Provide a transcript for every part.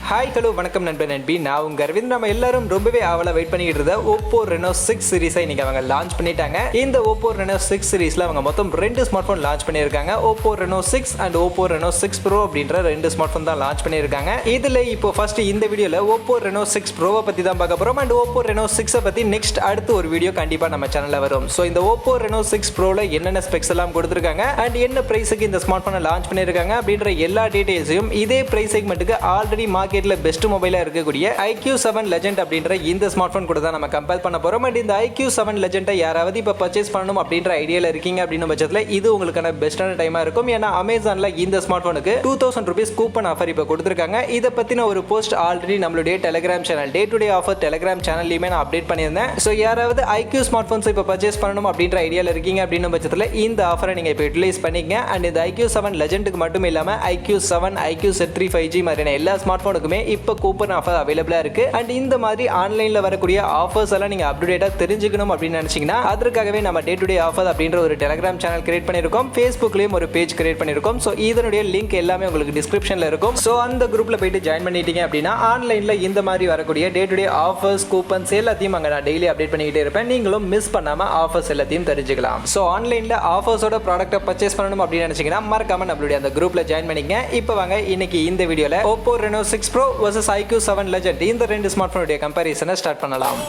Hi hello வணக்கம் நண்பன் நண்பி, நான் உங்க அரவிந்த். நம்ம எல்லாரும் ரொம்பவே ஆவலா வெயிட் பண்ணிட்டு இருந்த Oppo Reno 6 சீரிஸை இன்னைக்கு அவங்க லான்ச் பண்ணிட்டாங்க. இந்த Oppo Reno 6 சீரிஸ்ல அவங்க மொத்தம் 2 ஸ்மார்ட் போன் லான்ச் பண்ணியிருக்காங்க. Oppo Reno 6 and Oppo Reno 6 Pro அப்படின்ற 2 ஸ்மார்ட் போன் தான் லான்ச் பண்ணியிருக்காங்க. இதுல இப்போ ஃபர்ஸ்ட் இந்த வீடியோல Oppo Reno 6 Pro பத்தி தான் பார்க்க போறோம். அண்ட் Oppo Reno 6 பத்தி நெக்ஸ்ட் அடுத்து ஒரு வீடியோ கண்டிப்பா நம்ம சேனல்ல வரும். சோ இந்த Oppo Reno 6 Proல என்னென்ன ஸ்பெக்ஸ் எல்லாம் கொடுத்திருக்காங்க அண்ட் என்ன பிரைஸ்க்கு இந்த ஸ்மார்ட் போனை லான்ச் பண்ணியிருக்காங்க அப்படின்ற எல்லா டீடைல்ஸையும் இதே பிரைஸ் செக்மெண்ட்டுக்கு ஆல்ரெடி மார்க்கெட்ல பெஸ்ட் மொபைலா இருக்கக்கூடிய iQOO 7 Legend அப்படின்ற இந்த ஸ்மார்ட் போன் கூட தான் நம்ம கம்பேர் பண்ண போறோம். அண்ட் இந்த iQOO 7 Legend யாராவது இப்ப பர்ச்சேஸ் பண்ணணும் அப்படின்ற ஐடியால இருக்கீங்க அப்படின்ற பட்சத்துல இது உங்களுக்கான பெஸ்டான டைமா இருக்கும். ஏன்னா அமேசான்ல இந்த ஸ்மார்ட் போனுக்கு 2000 ரூபீஸ் கூப்பன் ஆஃபர் இப்ப கொடுத்திருக்காங்க. இத பத்தின ஒரு போஸ்ட் ஆல்ரெடி நம்மளுடைய Telegram channel day to day offer Telegram சேனல்லையுமே நான் அப்டேட் பண்ணியிருந்தேன். ஸோ யாராவது iQOO ஸ்மார்ட் போன்ஸ் இப்ப பர்ச்சேஸ் பண்ணணும் அப்படின்ற ஐடியால இருக்கீங்க அப்படின்ற பட்சத்துல இந்த ஆஃபரை நீங்க இப்ப யூட்டிலைஸ் பண்ணிக்கங்க. அண்ட் இந்த iQOO 7 Legendக்கு மட்டும் இல்லாம iQOO 7, iQOO Z3 5G மாதிரியான எல்லா ஸ்மார்ட் போனுக்குமே இப்ப கூப்பன் ஆஃபர் அவைலபிளா இருக்கு. அண்ட் இந்த மாதிரி ஆன்லைன்ல வரக்கூடிய ஆஃபர்ஸ் எல்லாம் நீங்க அப்டேட்டா தெரிஞ்சுக்கணும் அப்படின்னு நினைச்சீங்கன்னா அதற்காகவே நம்ம டே டு டே ஆஃபர் அப்படின்ற ஒரு டெலிகிராம் சேனல் கிரியேட் பண்ணிருக்கோம். Facebookலயும் ஒரு பேஜ் கிரியேட் பண்ணிருக்கோம். சோ இதனுடைய லிங்க் எல்லாமே உங்களுக்கு டிஸ்கிரிப்ஷன்ல இருக்கும். சோ அந்த குரூப்ல போயிட்டு ஜாயின் பண்ணிட்டீங்க அப்படின்னா ஆன்லைன்ல இந்த மாதிரி வரக்கூடிய டே டு டே ஆஃபர்ஸ் கூப்பன்ஸ் எல்லாத்தையும் அங்க நான் டெய்லி அப்டேட் பண்ணிக்கிட்டே இருப்பேன். நீங்களும் மிஸ் பண்ணாம ஆஃபர்ஸ் எல்லாத்தையும் தெரிஞ்சுக்கலாம். சோ ஆன்லைன்ல ஆஃபர்ஸோட ப்ராடக்ட்டை பர்ச்சேஸ் பண்ணணும் அப்படின்னு நினைச்சீங்கன்னா மறக்காம நம்மளுடைய அந்த குரூப்ல ஜாயின் பண்ணிக்கங்க. இப்போ வாங்க இன்னைக்கு இந்த வீடியோல Oppo Reno 6 Pro vs iQOO 7 Legend இந்த ரெண்டு ஸ்மார்ட் போனுடைய கம்பேரிசனை ஸ்டார்ட் பண்ணலாம்.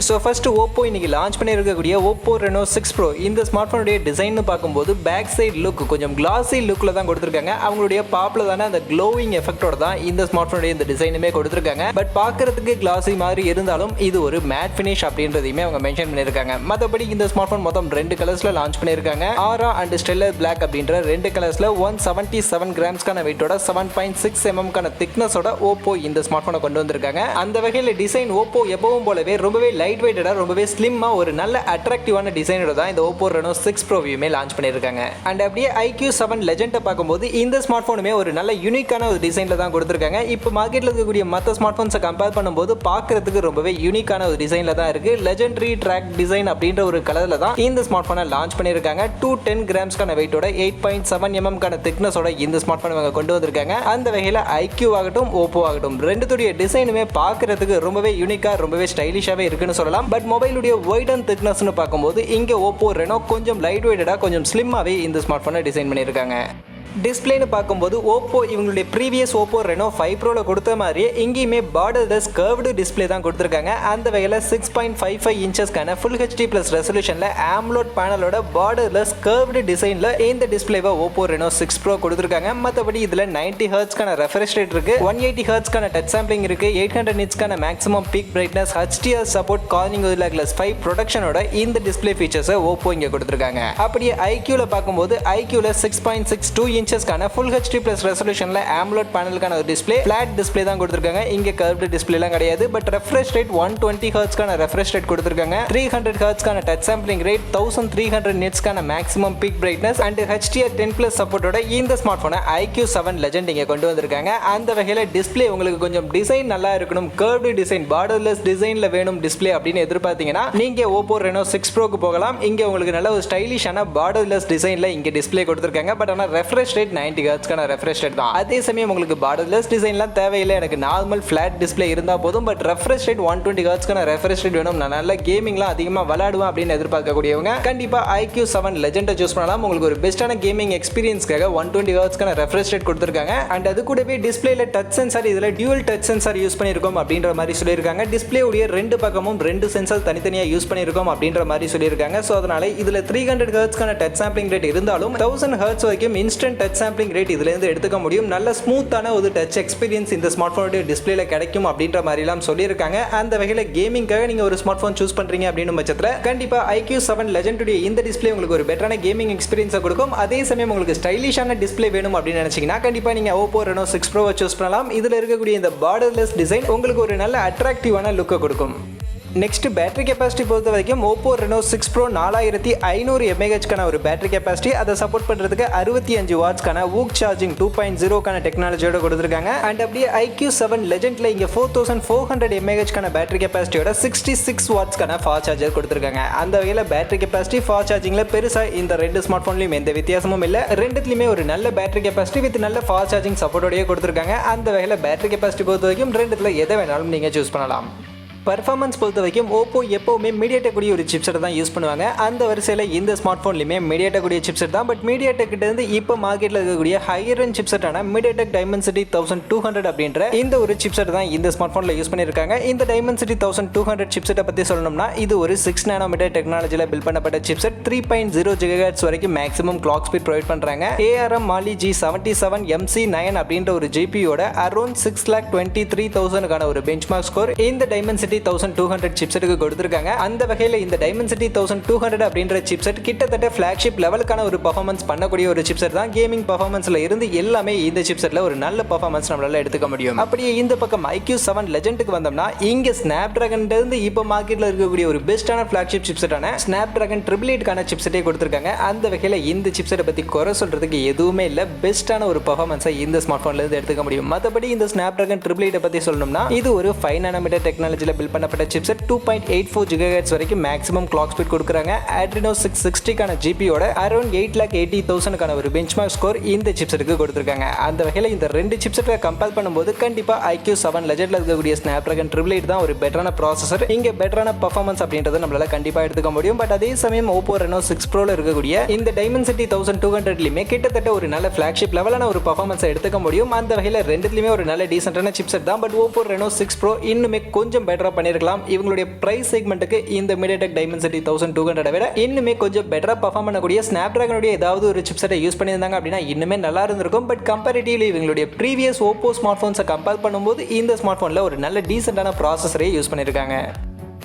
ஸோ ஃபர்ஸ்ட் Oppo இன்னைக்கு லான்ச் பண்ணியிருக்கக்கூடிய Oppo Reno 6 Pro இந்த ஸ்மார்ட் போனுடைய டிசைன் பார்க்கும்போது பேக் சைடு லுக் கொஞ்சம் கிளாசி லுக்ல தான் கொடுத்துருக்காங்க. அவங்களுடைய பாப்புலரான அந்த க்ளோவிங் எஃபெக்டோட தான் இந்த ஸ்மார்ட் போனுடைய இந்த டிசைனுமே கொடுத்துருக்காங்க. பட் பார்க்கறதுக்கு கிளாசி மாதிரி இருந்தாலும் இது ஒரு மேட் ஃபினிஷ் அப்படின்றதையுமே அவங்க மென்ஷன் பண்ணியிருக்காங்க. மற்றபடி இந்த ஸ்மார்ட் போன் மொத்தம் 2 கலர்ஸ்ல லான்ச் பண்ணியிருக்காங்க. ஆரா அண்ட் ஸ்டெல்லர் பிளாக் அப்படின்ற 2 கலர்ஸ்ல 177 கிராம்ஸ்க்கான வெயிட்டோட 7.6 mm கான திக்னஸோட Oppo இந்த ஸ்மார்ட் போனை கொண்டு வந்திருக்காங்க. அந்த வகையில் டிசைன் Oppo எப்பவும் போலவே ரொம்பவே லைட் வெயிட்டடா ரொம்பவே ஸ்லிம்மா ஒரு நல்ல அட்ராக்டிவான டிசைனோட தான் இந்த Oppo Reno 6 Pro வியுமே லான்ச் பண்ணியிருக்காங்க. அண்ட் அப்படியே iQOO 7 Legend பார்க்கும்போது இந்த ஸ்மார்ட் போனுமே ஒரு நல்ல யூனிக்கான ஒரு டிசைன்ல தான் கொடுத்திருக்காங்க. இப்போ மார்க்கெட்ல இருக்கக்கூடிய மற்ற ஸ்மார்ட் போன்ஸை கம்பேர் பண்ணும்போது பார்க்கறதுக்கு ரொம்பவே யூனிக்கான ஒரு டிசைன்ல தான் இருக்கு. லெஜெண்டரி ட்ராக் டிசைன் அப்படின்ற ஒரு கலர்ல தான் இந்த ஸ்மார்ட் போனை லான்ச் பண்ணியிருக்காங்க. 210 கிராம்ஸ்க்கான வெயிட்டோட 8.7 mm கான திக்னஸோட இந்த ஸ்மார்ட் போன் இவங்க கொண்டு வந்திருக்காங்க. அந்த வகையில் iQOO ஆகட்டும் Oppo ஆகட்டும் ரெண்டுத்துடைய டிசைனுமே பார்க்கறதுக்கு ரொம்பவே யூனிக்கா ரொம்பவே ஸ்டைலிஷாவே இருக்குன்னு சொல்லலாம். பட் மொபைலுடைய வைட் அண்ட் திக்னஸ்னு பார்க்கும்போது இங்க Oppo Reno கொஞ்சம் லைட் வெயிட்டடா கொஞ்சம் ஸ்லிம்மாவே இந்த ஸ்மார்ட் போனை டிசைன் பண்ணியிருக்காங்க. டிஸ்பிளேன்னு பார்க்கும்போது Oppo இவங்களுடைய ப்ரீவியஸ் Oppo Reno 5 Proல கொடுத்த மாதிரியே இங்கேயுமே பார்டர்லெஸ் கர்வ்டு டிஸ்பிளே தான் கொடுத்துருக்காங்க. அந்த வகையில் 6.55 இன்ச்சஸ்க்கான ஃபுல் HD ப்ளஸ் ரெசல்யூஷனில் AMOLED பேனலோட பார்டர்லெஸ் கர்வ்டு டிசைனில் இந்த டிஸ்பிளேவை Oppo Reno 6 Pro கொடுத்துருக்காங்க. மற்றபடி இதில் 90 ஹெர்ட்ஸ்க்கான ரெஃப்ரெஷ் ரேட் இருக்கு, 180 ஹெர்ட்ஸ்க்கான டச் சாம்பிளிங் இருக்கு, 800 நிட்ஸ்க்கான maximum peak brightness, HDR support, Corning Gorilla Glass 5 ப்ரொடக்ஷனோட இந்த டிஸ்பிளே ஃபீச்சர்ஸை Oppo இங்கே கொடுத்துருக்காங்க. அப்படியே iQOOல பார்க்கும்போது iQOOல 6.62 இன்ச்சஸ்க்கான ஃபுல் HD ப்ளஸ் ரெசல்யூஷன்ல AMOLED பேனலுக்கான ஒரு டிஸ்பிளே ஃபிளாட் டிஸ்பிளே தான் கொடுத்திருக்காங்க. இங்க கர்வ்டு டிஸ்பிளேலாம் கிடையாது. பட் ரெஃப்ரெஷ் ரேட் 120 ஹெர்ட்ஸ்க்கான ரெஃப்ரெஷ் ரேட் கொடுத்திருக்காங்க. 300 ஹெர்ட்ஸ்க்கான டச் சாம்பிளிங் ரேட், 1300 நிட்ஸ்க்கான maximum peak brightness and HDR 10+ சப்போர்ட்டோட இந்த ஸ்மார்ட் போனை iQOO 7 Legend இங்க கொண்டு வந்திருக்காங்க. அந்த வகையில டிஸ்பிளே உங்களுக்கு கொஞ்சம் டிசைன் நல்லா இருக்கணும், கர்வ்டு டிசைன் பார்டர்லெஸ் டிசைன்ல வேணும் டிஸ்பிளே அப்படின்னு எதிர்பார்த்தீங்கன்னா நீங்க Oppo Reno 6 Proக்கு போகலாம். இங்க உங்களுக்கு நல்ல ஒரு ஸ்டைலிஷான பார்டர்லெஸ் டிசைன்ல இங்க டிஸ்பிளே கொடுத்திருக்காங்க. பட் ஆனா ரெஃப்ரெஷ் ரேட் 90 ஹெர்ட்ஸ்க்கான ரெஃப்ரெஷ் ரேட் தான். அதே சமயம் உங்களுக்கு பார்டர்லெஸ் டிசைன்லாம் தேவையில்லை, எனக்கு நார்மல் ஃபிளாட் டிஸ்பிளே இருந்தா போதும். பட் ரெஃப்ரெஷ் ரேட் 120 ஹெர்ட்ஸ்க்கான ரெஃப்ரெஷ் ரேட் வேணும், நான் நல்ல கேமிங்லாம் அதிகமா விளையாடுவேன் அப்படின்னு எதிர்பார்க்கக்கூடியவங்க கண்டிப்பா iQOO 7 Legend சூஸ் பண்ணலாம். உங்களுக்கு ஒரு பெஸ்டான கேமிங் எக்ஸ்பீரியன்ஸ்க்காக 120 ஹெர்ட்ஸ்க்கான ரெஃப்ரெஷ் ரேட் கொடுத்திருக்காங்க. அண்ட் அது கூடவே டிஸ்பிளேல டச் சென்சார், இதுல டியூவல் டச் சென்சார் யூஸ் பண்ணிருக்கோம் அப்படின்ற மாதிரி சொல்லியிருக்காங்க. டிஸ்பிளே உடைய ரெண்டு பக்கமும் 2 சென்சார் தனித்தனியா யூஸ் பண்ணிருக்கோம் அப்படின்ற மாதிரி சொல்லியிருக்காங்க. சோ அதனால இதுல 300 ஹெர்ட்ஸ்க்கான டச் சாம்பிளிங் ரேட் இருந்தாலும் 1000 ஹெர்ட்ஸ் வரைக்கும் இன்ஸ்டன்ட் டச் சாம்பிளிங் ரேட் இதுல இருந்து எடுத்துக்க முடியும். நல்ல ஸ்மூத்தான ஒரு டச் எக்ஸ்பீரியன்ஸ் இந்த ஸ்மார்ட் போனுடைய டிஸ்பிளேல கிடைக்கும் அப்படின்ற மாதிரி எல்லாம் சொல்லியிருக்காங்க. அந்த வகையில கேமிங்காக நீங்க ஒரு ஸ்மார்ட் போன் சூஸ் பண்றீங்க அப்படின்னு பட்சத்துல கண்டிப்பா iQOO 7 Legend உடைய இந்த டிஸ்பிளே உங்களுக்கு ஒரு பெட்டரான கேமிங் எக்ஸ்பீரியன்ஸை கொடுக்கும். அதே சமயம் உங்களுக்கு ஸ்டைலிஷான டிஸ்பிளே வேணும் அப்படின்னு நினைச்சீங்கன்னா கண்டிப்பா நீங்க Oppo Reno 6 Pro சூஸ் பண்ணலாம். இதுல இருக்கக்கூடிய இந்த பார்டர்லெஸ் டிசைன் உங்களுக்கு ஒரு நல்ல அட்ராக்டிவான லுக்கை கொடுக்கும். நெக்ஸ்ட் பேட்டரி கெப்பாசிட்டி பொறுத்த வரைக்கும் Oppo Reno 6 Pro 4500 mAh ஒரு பேட்டரி கெப்பாசிட்டி, அதை சப்போர்ட் பண்றதுக்கு 65 வாட்ஸ்க்கான ஊக் சார்ஜிங் 2.0 டெக்னாலஜியோட கொடுத்திருக்காங்க. அண்ட் அப்படியே iQOO 7 Legendல இங்க 4400 mAh பேட்டரி கெப்பாசிட்டியோட 66 வாட்ஸ்க்கான ஃபாஸ்ட் சார்ஜர் கொடுத்திருக்காங்க. அந்த வகையில பேட்டரி கெப்பாசிட்டி ஃபாஸ்ட் சார்ஜிங்ல பெருசா இந்த ரெண்டு ஸ்மார்ட் போன்லயும் எந்த வித்தியாசமும் இல்ல. ரெண்டுத்துலயுமே ஒரு நல்ல பேட்டரி கெப்பாசிட்டி வித் நல்ல ஃபாஸ்ட் சார்ஜிங் சப்போர்ட்டோடயே கொடுத்திருக்காங்க. அந்த வகையில பேட்டரி கெப்பாசிட்டி பொறுத்த வரைக்கும் ரெண்டுத்துல எதை வேணாலும் நீங்க சூஸ் பண்ணலாம். பர்ஃபார்மன்ஸ் பொறுத்த வரைக்கும் Oppo எப்போவுமே Mediatek கூடிய ஒரு சிப்செட் தான் யூஸ் பண்ணுவாங்க. அந்த வரிசையில் இந்த ஸ்மார்ட் ஃபோன்லையுமே Mediatek கூடிய சிப்செட் தான். பட் Mediatek கிட்ட இருந்து இப்போ மார்க்கெட்டில் இருக்கக்கூடிய ஹையர் அண்ட் சிப்செட்டான Mediatek Dimensity 1200 அப்படின்ற இந்த ஒரு சிப்செட் தான் இந்த ஸ்மார்ட் ஃபோனில் யூஸ் பண்ணியிருக்காங்க. இந்த Dimensity 1200 சிப்செட்டை பற்றி சொல்லணும்னா இது ஒரு 6 nanometer டெக்னாலஜியில் பில்ட் பண்ணப்பட்ட சிப்செட். 3.0 GHz வரைக்கும் மேக்ஸிமம் கிளாக் ஸ்பீட் ப்ரொவைட் பண்ணுறாங்க. ARM Mali G77 MC9 அப்படின்ற ஒரு GPUயோட அரௌண்ட் 6,23,000 ஒரு பெஞ்ச்மார்க் ஸ்கோர் இந்த Dimensity 1200 சிப்செட்டுக்கு கொடுத்திருக்காங்க. அந்த வகையில் இந்த Dimensity 1200 அப்படின்ற சிப்செட் கிட்டத்தட்ட ஃபிளாக்ஷிப் லெவலுக்கான ஒரு பெர்ஃபார்மன்ஸ் பண்ணக்கூடிய ஒரு சிப்செட் தான். கேமிங் பெர்ஃபார்மன்ஸ்ல இருந்து எல்லாமே இந்த சிப்செட்ல ஒரு நல்ல பெர்ஃபார்மன்ஸ் நம்மளால எடுத்துக்க முடியும். அப்படியே இந்த பக்கம் iQOO 7 Legendக்கு வந்தோம்னா இங்க Snapdragon இருந்து இப்போ மார்க்கெட்ல இருக்கக்கூடிய ஒரு பெஸ்டான ஃபிளாக்ஷிப் சிப்செட்டான Snapdragon 888 சிப்செட்டே கொடுத்திருக்காங்க. அந்த வகையில் இந்த சிப்செட்டை பத்தி குறை சொல்றதுக்கு எதுவுமே இல்ல. பெஸ்டான ஒரு பெர்ஃபார்மன்ஸை இந்த ஸ்மார்ட் போன்ல இருந்து எடுத்துக்க முடியும். மற்றபடி இந்த Snapdragon 888 பத்தி சொல்லணும்னா இது ஒரு 5 nanometer டெக்னாலஜில பில்ட் பண்ணப்பட்ட சிப்செட். 2.84 GHz வரைக்கும் மேக்ஸிமம் கிளாக் ஸ்பீட் கொடுக்குறாங்க. Adreno 660 ஜிபியோட அரௌண்ட் 8,80,000 ஒரு பெஞ்ச்மார்க் ஸ்கோர் இந்த சிப்செட்டுக்கு கொடுத்திருக்காங்க. அந்த வகையில் இந்த ரெண்டு சிப்செட்டை கம்பேர் பண்ணும்போது கண்டிப்பா iQOO 7 Legendல இருக்கக்கூடிய Snapdragon 888 தான் ஒரு பெட்டரான ப்ராசஸர். இங்க பெட்டரான பெர்ஃபார்மன்ஸ் அப்படின்றத நம்மளால கண்டிப்பா எடுத்துக்க முடியும். பட் அதே சமயம் Oppo Reno 6 Proல இருக்கக்கூடிய இந்த Dimensity 1200லுமே கிட்டத்தட்ட ஒரு நல்ல ஃபிளாக்ஷிப் லெவலான ஒரு பெர்ஃபார்மன்ஸை எடுத்துக்க முடியும். அந்த வகையில் ரெண்டுலயுமே ஒரு நல்ல டீசென்டான சிப்செட் தான். பட் Oppo Reno 6 Pro இன்னுமே கொஞ்சம் பெட்டரா பண்ணிருக்கலாம். இவங்களுடைய பிரைஸ் செக்மெண்ட்டுக்கு இந்த Mediatek Dimensity 1200 விட இன்னுமே கொஞ்சம் பெட்டரா பெர்ஃபார்ம் பண்ணக்கூடிய Snapdragon ஏதாவது ஒரு சிப்செட்டை யூஸ் பண்ணியிருந்தாங்க அப்படின்னா இன்னுமே நல்லா இருந்திருக்கும். பட் கம்பேரிட்டிவ்லி இவங்களுடைய ப்ரீவியஸ் Oppo ஸ்மார்ட் போன்ஸை கம்பேர் பண்ணும்போது இந்த ஸ்மார்ட் போன்ல ஒரு நல்ல டீசென்டான ப்ராசஸரே யூஸ் பண்ணியிருக்காங்க.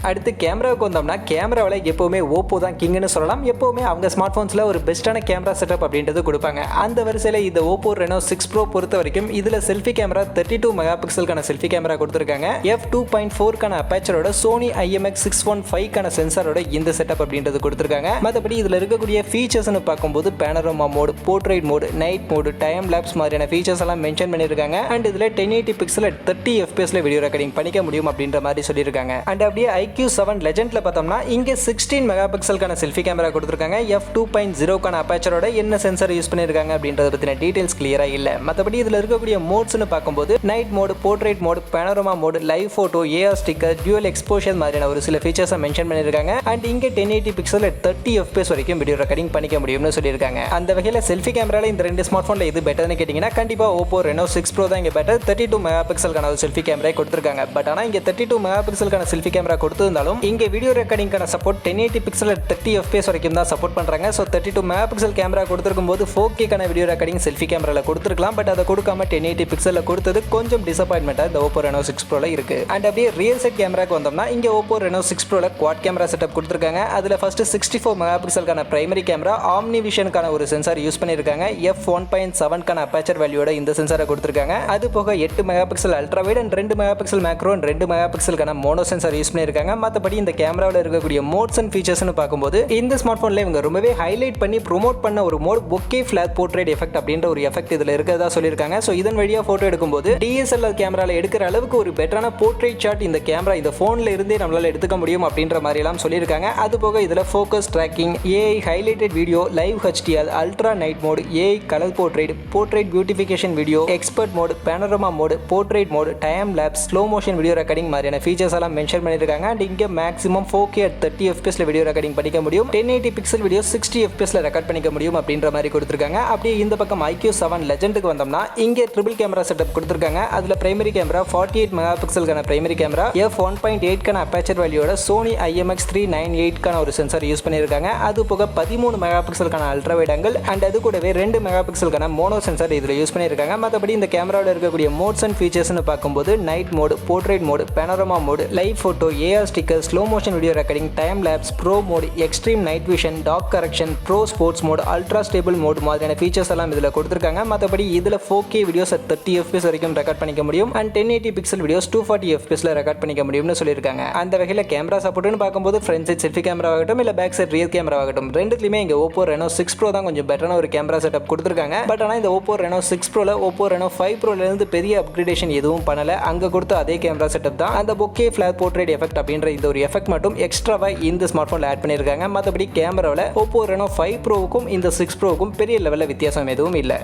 அடுத்து கேமராவுக்கு வந்தோம்னா கேமராவில் எப்போவுமே Oppo தான் கிங்னு சொல்லலாம். எப்போவுமே அவங்க ஸ்மார்ட் ஃபோன்ஸில் ஒரு பெஸ்ட்டான கேமரா செட்டப் அப்படின்றது கொடுப்பாங்க. அந்த வரிசையில் இந்த Oppo Reno 6 Pro பொறுத்த வரைக்கும் இதில் செல்ஃபி கேமரா 32 மெகாபிக்சலுக்கான செல்ஃபி கேமரா கொடுத்துருக்காங்க. f2.4 அப்பேச்சரோட Sony IMX615 சென்சாரோட இந்த செட்டப் அப்படின்றது கொடுத்துருக்காங்க. மற்றபடி இதில் இருக்கக்கூடிய ஃபீச்சர்ஸ்னு பார்க்கும்போது panorama mode, portrait mode, night mode, time labs மாதிரியான ஃபீச்சர்ஸ் எல்லாம் மென்ஷன் பண்ணியிருக்காங்க. அண்ட் இதில் 1080 பிக்சல் 30 FPS வீடியோ ரெக்கார்டிங் பண்ணிக்க முடியும் அப்படின்ற மாதிரி சொல்லியிருக்காங்க. அண்ட் அப்படியே iQOO 7 Legendல பார்த்தோம்னா இங்க 16 மெகாபிக்சலுக்கான செல்ஃபி கேமரா கொடுத்திருக்காங்க. f2.0 அப்பேச்சரோட என்ன சென்சார் யூஸ் பண்ணிருக்காங்க அப்படின்றத பத்தின டீடைல்ஸ் கிளியரா இல்ல. மத்தபடி இதுல இருக்கக்கூடிய மோட்ஸ்னு பார்க்கும்போது night mode, portrait mode, panorama mode, live photo, AR sticker, dual exposure மாதிரியான ஒரு சில ஃபீச்சர்ஸை மென்ஷன் பண்ணிருக்காங்க. அண்ட் இங்க 1080 பிக்சல் 30 FPS வரைக்கும் வீடியோ ரெக்கார்டிங் பண்ணிக்க முடியும்னு சொல்லியிருக்காங்க. அந்த வகையில செல்ஃபி கேமரால இந்த ரெண்டு ஸ்மார்ட் போன்ல எது பெட்டர்னு கேட்டீங்கன்னா கண்டிப்பா Oppo Reno 6 Pro தான் இங்க பெட்டர். 32 மெகாபிக்சலுக்கான ஒரு செல்ஃபி கேமரா கொடுத்திருக்காங்க. பட் ஆனா இங்க 32 மெகாபிக்சலுக்கான செல்ஃபி கேமரா கொடுத்திருந்தாலும் இங்க வீடியோ ரெக்கார்டிங்கான சப்போர்ட் 1080 பிக்சல் 30 FPS வரைக்கும் தான் சப்போர்ட் பண்றாங்க. ஸோ 32 மெகாபிக்சல் கேமரா கொடுத்திருக்கும் போது 4K வீடியோ ரெக்கார்டிங் செல்ஃபி கேமரால கொடுத்திருக்கலாம். பட் அதை கொடுக்காம 1080 பிக்சல்ல கொடுத்தது கொஞ்சம் டிசப்பாயின்மெண்டா இந்த Oppo Reno 6 Proல இருக்கு. அண்ட் அப்படியே ரியல் செட் கேமராக்கு வந்தோம்னா இங்க Oppo Reno 6 Proல குவாட் கேமரா செட்டப் கொடுத்திருக்காங்க. அதுல ஃபர்ஸ்ட் 64 மெகாபிக்சலுக்கான பிரைமரி கேமரா, ஆம்னி விஷனுக்கான ஒரு சென்சார் யூஸ் பண்ணிருக்காங்க. f1.7 அப்பேச்சர் வேல்யூட இந்த சென்சாரை கொடுத்திருக்காங்க. அது போக 8 megapixel ultra wide and 2 megapixel macro and 2 மெகாபிக்சலுக்கான மோனோ சென்சார் யூஸ் பண்ணிருக்காங்க. மற்றபடி இந்த கேமராவில் இருக்கக்கூடிய மோட்ஸ் அண்ட் ஃபீச்சர்ஸ்னு பார்க்கும்போது இந்த ஸ்மார்ட் போன்ல இவங்க ரொம்பவே ஹைலைட் பண்ணி ப்ரோமோட் பண்ண ஒரு mode bokeh flat portrait effect அப்படின்ற ஒரு எஃபெக்ட் இதுல இருக்கிறதா சொல்லியிருக்காங்க. ஸோ இதன் வழியா போட்டோ எடுக்கும்போது DSLR கேமரால எடுக்கிற அளவுக்கு ஒரு பெட்டரான போர்ட்ரேட் ஷாட் இந்த கேமரா இந்த போன்ல இருந்தே நம்மளால எடுத்துக்க முடியும் அப்படின்ற மாதிரி எல்லாம் சொல்லியிருக்காங்க. அது போக இதுல focus tracking, AI highlighted video, live HDR, ultra night mode, AI colour portrait beautification video, expert mode, panorama mode, portrait mode, time lapse, slow motion video recording மாதிரியான ஃபீச்சர்ஸ் எல்லாம் மென்ஷன் பண்ணியிருக்காங்க. அண்ட் இங்க maximum 4K 30 FPS video recording பண்ணிக்க முடியும். 1080 pixel video 60 FPS record பண்ணிக்க முடியும் அப்படின்ற மாதிரி கொடுத்திருக்காங்க. அப்படியே இந்த பக்கம் iQOO 7 Legendக்கு வந்தோம்னா இங்கே ட்ரிபிள் கேமரா செட்டப் கொடுத்திருக்காங்க. அதுல பிரைமரி கேமரா 48 மெகாபிக்சலுக்கான பிரைமரி கேமரா, f1.8 அப்பேச்சர் வேல்யூட Sony IMX398 ஒரு சென்சார் யூஸ் பண்ணியிருக்காங்க. அது போக 13 மெகாபிக்சலுக்கான அல்ட்ரா வைட் ஆங்கிள் அண்ட் அது கூடவே 2 மெகாபிக்சலுக்கான மோனோ சென்சார் இதுல யூஸ் பண்ணியிருக்காங்க. மற்றபடி இந்த கேமராவில் இருக்கக்கூடிய மோட்ஸ் அண்ட் ஃபீச்சர்ஸ்னு பார்க்கும்போது night mode, portrait mode, panorama mode, live photo, AR VR sticker, slow motion video recording, time lapse, pro mode, extreme night vision, doc correction, pro sports mode, ultra stable mode மாதிரியான features எல்லாம் இதில் கொடுத்துருக்காங்க. மற்றபடி இதில் 4K videos 30 FPS வரைக்கும் record பண்ணிக்க முடியும் and 1080 pixel videos 240 FPS record பண்ணிக்க முடியும்னு சொல்லியிருக்காங்க. அந்த வகையில் கேமரா சப்போர்ட்னு பார்க்கும்போது ஃப்ரண்ட் சைட் செல்ஃபி கேமரா ஆகட்டும் இல்லை பேக் சைட் ரியர் கேமரா ஆகட்டும், ரெண்டுத்துலையுமே இங்கே Oppo Reno 6 Pro தான் கொஞ்சம் பெட்டரான ஒரு கேமரா செட்டப் கொடுத்துருக்காங்க. பட் ஆனால் இந்த Oppo Reno 6 Proல Oppo Reno 5 Proலேருந்து பெரிய அப்கிரேடேஷன் எதுவும் பண்ணல. அங்கே கொடுத்த அதே கேமரா செட்டப் தான். அந்த bokeh ஃபிளார் போர்ட்ரேட் எஃபெக்ட் அப்படின்ற இந்த ஒரு எஃபெக்ட் மட்டும் எக்ஸ்ட்ராவாக இந்த ஸ்மார்ட் ஃபோனில் ஆட் பண்ணியிருக்காங்க. மற்றபடி கேமராவில் Oppo Reno 5 Proவுக்கும் இந்த 6 Proவுக்கும் பெரிய லெவலில் வித்தியாசம் எதுவும் இல்லை.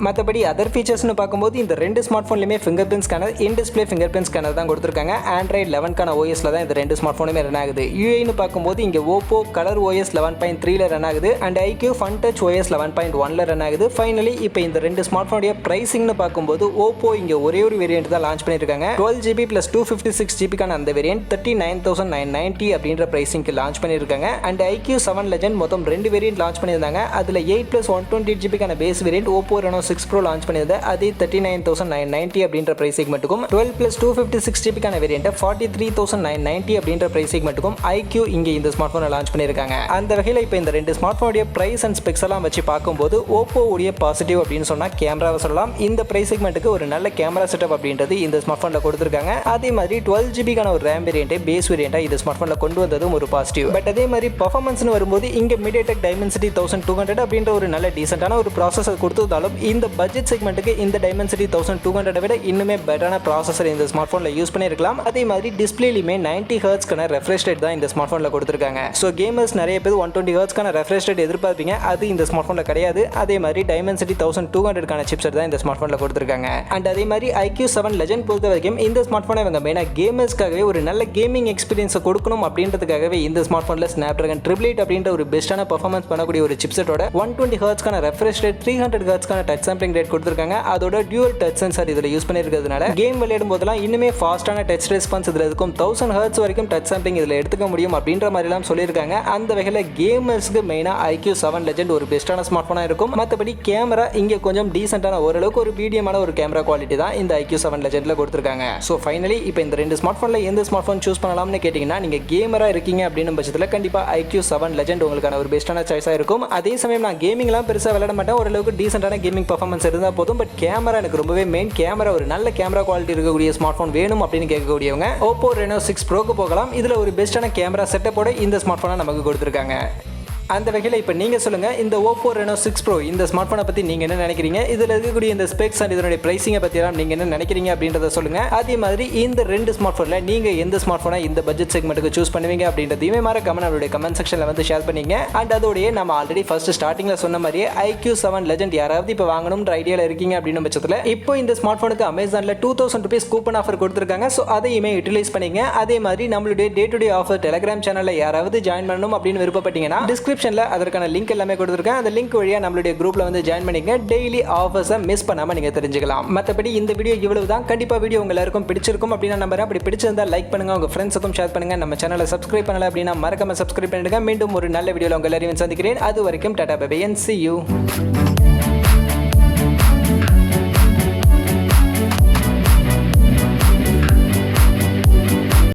மற்றபடி அதர் ஃபீச்சர்ஸ்னு பார்க்கும்போது இந்த ரெண்டு ஸ்மார்ட் ஃபோன்லையுமே fingerprint scanner, in display fingerprint scanner தான் கொடுத்துருக்காங்க. Android 11க்கான OSல தான் இந்த ரெண்டு ஸ்மார்ட் ஃபோனுமே ரன் ஆகுது. UIன்னு பார்க்கும்போது இங்கே Oppo கலர் OS 11.3ல ரன் ஆகுது அண்ட் iQOO Fun Touch OS 11.1ல ரன் ஆகுது. ஃபைனலி இப்போ இந்த ரெண்டு ஸ்மார்ட் ஃபோனுடைய ப்ரைஸிங்னு பார்க்கும்போது Oppo இங்கே ஒரே ஒரு வேரியன்ட் தான் லான்ச் பண்ணியிருக்காங்க. 12GB + 256GB அந்த வேரியன்ட் 39,990 அப்படின்ற ப்ரைஸிங்க்கு லான்ச் பண்ணியிருக்காங்க. அண்ட் iQOO 7 Legend மொத்தம் ரெண்டு வேரியன்ட் லான்ச் பண்ணியிருந்தாங்க. அதில் 8 + 128GB base variant Oppo Reno 6 Pro launch பண்ணியிருந்த அது 39,990 அப்படின்ற பிரைஸ் செக்மெண்ட்டுக்கும் 12 + 256GB வேரியன்ட் 43,990 அப்படின்ற பிரைஸ் செக்மெண்ட்டுக்கும் iQOO இங்கே இந்த ஸ்மார்ட் ஃபோனை லான்ச் பண்ணியிருக்காங்க. அந்த வகையில் இப்போ இந்த ரெண்டு ஸ்மார்ட் ஃபோனுடைய பிரைஸ் அண்ட் ஸ்பெக்ஸ் எல்லாம் வச்சு பார்க்கும்போது Oppo உடைய பாசிட்டிவ் அப்படின்னு சொன்னால் கேமராவை சொல்லலாம். இந்த பிரைஸ் செக்மெண்ட்டுக்கு ஒரு நல்ல கேமரா செட்டப் அப்படின்றது இந்த ஸ்மார்ட் ஃபோனில் கொடுத்துருக்காங்க. அதே மாதிரி 12GB ஒரு ரேம் வேரியன்ட்டை பேஸ் வேரியண்ட்டாக இந்த ஸ்மார்ட் ஃபோனில் கொண்டு வந்ததும் ஒரு பாசிட்டிவ். பட் அதே மாதிரி பர்ஃபார்மன்ஸ்னு வரும்போது இங்கே Mediatek Dimensity 1200 அப்படின்ற ஒரு நல்ல டீசென்ட்டான ஒரு ப்ராசஸர் கொடுத்ததாலும் இந்த பட்ஜெட் செக்மெண்ட்டுக்கு இந்த Dimensity 1200 விட இன்னுமே பெட்டரான ப்ராசஸர் இந்த ஸ்மார்ட் ஃபோனில் யூஸ் பண்ணியிருக்கலாம். அதே மாதிரி டிஸ்பிளேலையுமே 90 ஹெர்ட்ஸ்க்கான ரெஃப்ரெஷ் ரேட் தான் இந்த ஸ்மார்ட் ஃபோனில் கொடுத்துருக்காங்க. ஸோ கேமர்ஸ் நிறைய பேர் 120 ஹெர்ட்ஸ்க்கான ரெஃப்ரெஷ் ரேட் எதிர்பார்ப்பீங்க. அது இந்த ஸ்மார்ட் ஃபோனில் கிடையாது. அதே மாதிரி Dimensity 1200க்கான சிப்செட் தான் இந்த ஸ்மார்ட் ஃபோனில் கொடுத்துருக்காங்க. அண்ட் அதே மாதிரி iQOO 7 Legend பொறுத்த வரைக்கும் இந்த ஸ்மார்ட் ஃபோனை இவங்க மெயினாக கேமர்ஸ்க்காகவே ஒரு நல்ல கேமிங் எக்ஸ்பீரியன்ஸை கொடுக்கணும் அப்படின்றதுக்காகவே இந்த ஸ்மார்ட் ஃபோனில் Snapdragon 888 அப்படின்ற ஒரு பெஸ்ட்டான பர்ஃபார்மன்ஸ் பண்ணக்கூடிய ஒரு சிப்செட்டோட 120 ஹெர்ட்ஸ்க்கான ரெஃப்ரெஷ் ரேட், 300 ஹெர்ட்ஸ்க்கான டச் சாம்பிளிங் ரேட் கொடுத்துருக்காங்க. அதோட டியூவல் டச் சென்சார் இதில் யூஸ் பண்ணியிருக்கிறதுனால கேம் விளையாடும் போதெல்லாம் இன்னுமே ஃபாஸ்டான டச் ரெஸ்பான்ஸ் இதில் இருக்கும். 1000 ஹெர்ட்ஸ் வரைக்கும் டச் சாம்பிளிங் இதில் எடுத்துக்க முடியும் அப்படின்ற மாதிரிலாம் சொல்லியிருக்காங்க. அந்த வகையில் கேமர்ஸ்க்கு மெயினாக iQOO 7 Legend ஒரு பெஸ்ட்டான ஸ்மார்ட் ஃபோனாக இருக்கும். மற்றபடி கேமரா இங்கே கொஞ்சம் டீசென்ட்டான ஓரளவுக்கு ஒரு மீடியமான ஒரு கேமரா குவாலிட்டி தான் இந்த iQOO 7 Legendல கொடுத்துருக்காங்க. ஸோ ஃபைனலி இப்போ இந்த ரெண்டு ஸ்மார்ட் ஃபோனில் எந்த ஸ்மார்ட் ஃபோன் சூஸ் பண்ணலாம்னு கேட்டிங்கன்னா நீங்கள் கேமராக இருக்கீங்க அப்படின்னு பட்சத்தில் கண்டிப்பாக iQOO 7 Legend உங்களுக்கான ஒரு பெஸ்ட்டான சாய்ஸாக இருக்கும். அதே சமயம் நான் கேமிங்லாம் பெருசாக விளையாட மாட்டேன், ஓரளவுக்கு டீசென்ட்டான கேமிங் பர்ஃபார்மன்ஸ் இருந்தால் போதும். பட் கேமரா எனக்கு ரொம்பவே மெயின். கேமரா ஒரு நல்ல கேமரா குவாலிட்டி இருக்கக்கூடிய ஸ்மார்ட் ஃபோன் வேணும் அப்படின்னு கேட்கக்கூடியவங்க Oppo Reno 6 Proக்கு போகலாம். இதில் ஒரு பெஸ்ட்டான கேமரா செட்டப்போட இந்த ஸ்மார்ட் ஃபோனை நமக்கு கொடுத்துருக்காங்க. அந்த வகையில் இப்போ நீங்கள் சொல்லுங்கள், இந்த Oppo Reno 6 Pro இந்த ஸ்மார்ட் ஃபோனை பற்றி நீங்கள் என்ன நினைக்கிறீங்க? இதில் இருக்கக்கூடிய இந்த ஸ்பெக்ஸ் அண்ட் இதனுடைய ப்ரைஸிங்கை பற்றியெல்லாம் நீங்கள் என்ன நினைக்கிறீங்க அப்படின்றத சொல்லுங்கள். அதே மாதிரி இந்த ரெண்டு ஸ்மார்ட் ஃபோனில் நீங்கள் எந்த ஸ்மார்ட் ஃபோனை இந்த பட்ஜெட் செக்மெண்ட்டுக்கு சூஸ் பண்ணுவீங்க அப்படின்றதையுமே மறக்காம நம்மளுடைய கமெண்ட் செக்ஷனில் வந்து ஷேர் பண்ணிங்க. அண்ட் அதோடைய நம்ம ஆல்ரெடி ஃபர்ஸ்ட் ஸ்டார்டிங்கில் சொன்ன மாதிரியே iQOO 7 Legend யாராவது இப்போ வாங்கணும்ன்ற ஐடியாவில் இருக்கீங்க அப்படின்னு பட்சத்தில் இப்போ இந்த ஸ்மார்ட் ஃபோனுக்கு அமேசானில் 2000 rupees கூப்பன் ஆஃபர் கொடுத்துருக்காங்க. ஸோ அதையுமே யூட்டிலைஸ் பண்ணிங்க. அதே மாதிரி நம்மளுடைய டே டு டே ஆஃபர் டெலிகிராம் சேனலில் யாராவது ஜாயின் பண்ணணும் அப்படின்னு விருப்பப்பட்டீங்கன்னா டிஸ்கிரிப்ஷனில் அதற்கான லிங்க் எல்லாமே கொடுத்துருக்கேன். அந்த லிங்க் வழியா நம்மளுடைய குரூப்ல வந்து ஜாயின் பண்ணிங்க. டெய்லி ஆஃபர்ஸை மிஸ் பண்ணாம நீங்க தெரிஞ்சுக்கலாம். மற்றபடி இந்த வீடியோ இவ்வளவு தான். கண்டிப்பா வீடியோ உங்க எல்லாருக்கும் பிடிச்சிருக்கும் அப்படின்னு நம்புறேன். அப்படி பிடிச்சிருந்தா லைக் பண்ணுங்க, உங்க ஃப்ரெண்ட்ஸுக்கும் ஷேர் பண்ணுங்க. நம்ம சேனலை சப்ஸ்கிரைப் பண்ணல அப்படின்னா மறக்காம சப்ஸ்கிரைப் பண்ணிடுங்க. மீண்டும் ஒரு நல்ல வீடியோல உங்க எல்லாரையும் சந்திக்கிறேன். அது வரைக்கும் tata bye bye and see you.